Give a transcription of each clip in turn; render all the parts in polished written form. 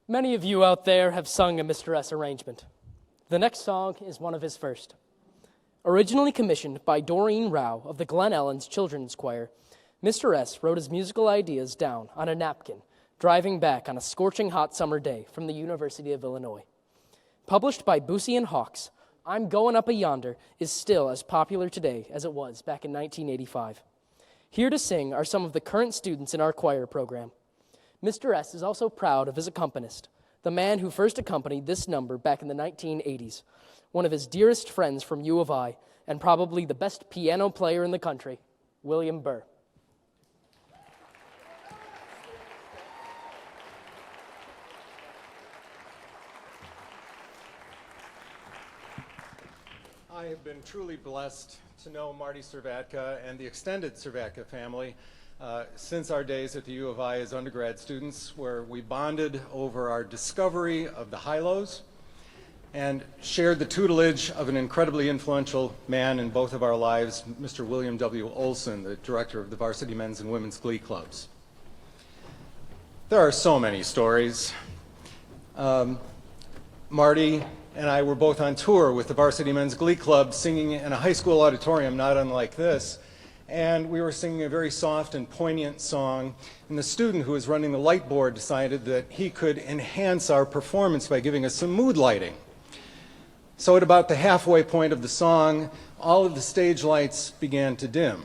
Many of you out there have sung a Mr. S arrangement. The next song is one of his first. Originally commissioned by Doreen Rao of the Glen Ellen's Children's Choir, Mr. S wrote his musical ideas down on a napkin, driving back on a scorching hot summer day from the University of Illinois. Published by Boosie and Hawkes, I'm Goin' Up a Yonder is still as popular today as it was back in 1985. Here to sing are some of the current students in our choir program. Mr. S is also proud of his accompanist, the man who first accompanied this number back in the 1980s, one of his dearest friends from U of I, and probably the best piano player in the country, William Buhr. I have been truly blessed to know Marty Servatka and the extended Servatka family since our days at the U of I as undergrad students, where we bonded over our discovery of the high-lows and shared the tutelage of an incredibly influential man in both of our lives, Mr. William W. Olson, the director of the varsity men's and women's glee clubs. There are so many stories. Marty and I were both on tour with the Varsity Men's Glee Club, singing in a high school auditorium not unlike this, and we were singing a very soft and poignant song, and the student who was running the light board decided that he could enhance our performance by giving us some mood lighting. So at about the halfway point of the song, all of the stage lights began to dim.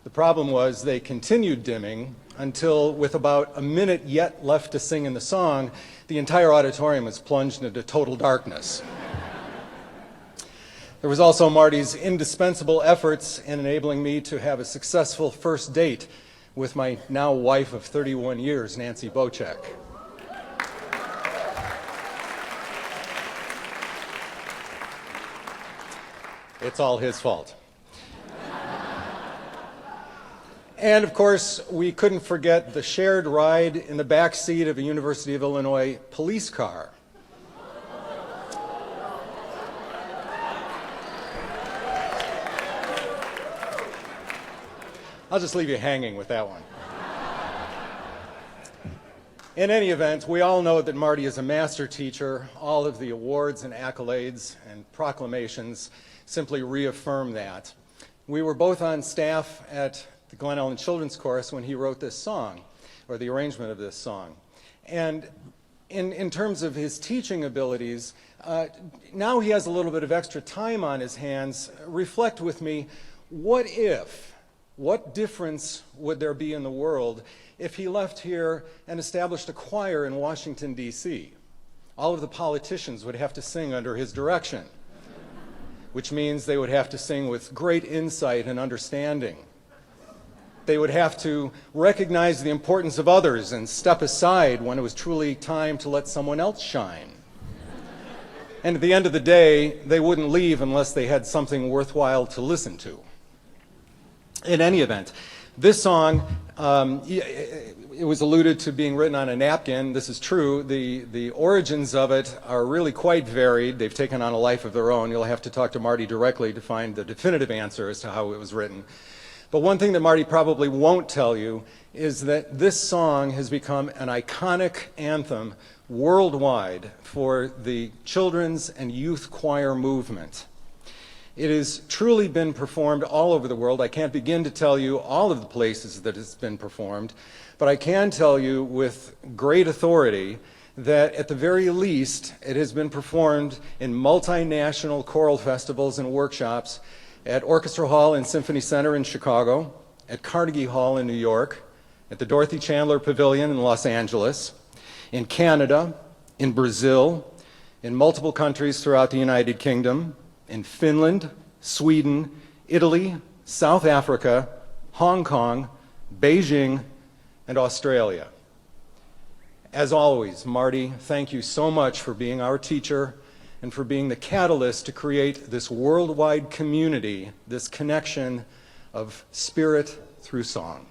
The problem was they continued dimming until, with about a minute yet left to sing in the song, the entire auditorium was plunged into total darkness. There was also Marty's indispensable efforts in enabling me to have a successful first date with my now wife of 31 years, Nancy Bocek. It's all his fault. And of course, we couldn't forget the shared ride in the back seat of a University of Illinois police car. I'll just leave you hanging with that one. In any event, we all know that Marty is a master teacher. All of the awards and accolades and proclamations simply reaffirm that. We were both on staff at the Glen Ellen Children's Chorus when he wrote this song, or the arrangement of this song. And in terms of his teaching abilities, now he has a little bit of extra time on his hands. Reflect with me, what difference would there be in the world if he left here and established a choir in Washington, D.C.? All of the politicians would have to sing under his direction, which means they would have to sing with great insight and understanding. They would have to recognize the importance of others and step aside when it was truly time to let someone else shine. And at the end of the day, they wouldn't leave unless they had something worthwhile to listen to. In any event, this song, it was alluded to being written on a napkin. This is true. The origins of it are really quite varied. They've taken on a life of their own. You'll have to talk to Marty directly to find the definitive answer as to how it was written. But one thing that Marty probably won't tell you is that this song has become an iconic anthem worldwide for the children's and youth choir movement. It has truly been performed all over the world. I can't begin to tell you all of the places that it's been performed, but I can tell you with great authority that at the very least it has been performed in multinational choral festivals and workshops at Orchestra Hall and Symphony Center in Chicago, at Carnegie Hall in New York, at the Dorothy Chandler Pavilion in Los Angeles, in Canada, in Brazil, in multiple countries throughout the United Kingdom, in Finland, Sweden, Italy, South Africa, Hong Kong, Beijing, and Australia. As always, Marty, thank you so much for being our teacher and for being the catalyst to create this worldwide community, this connection of spirit through song.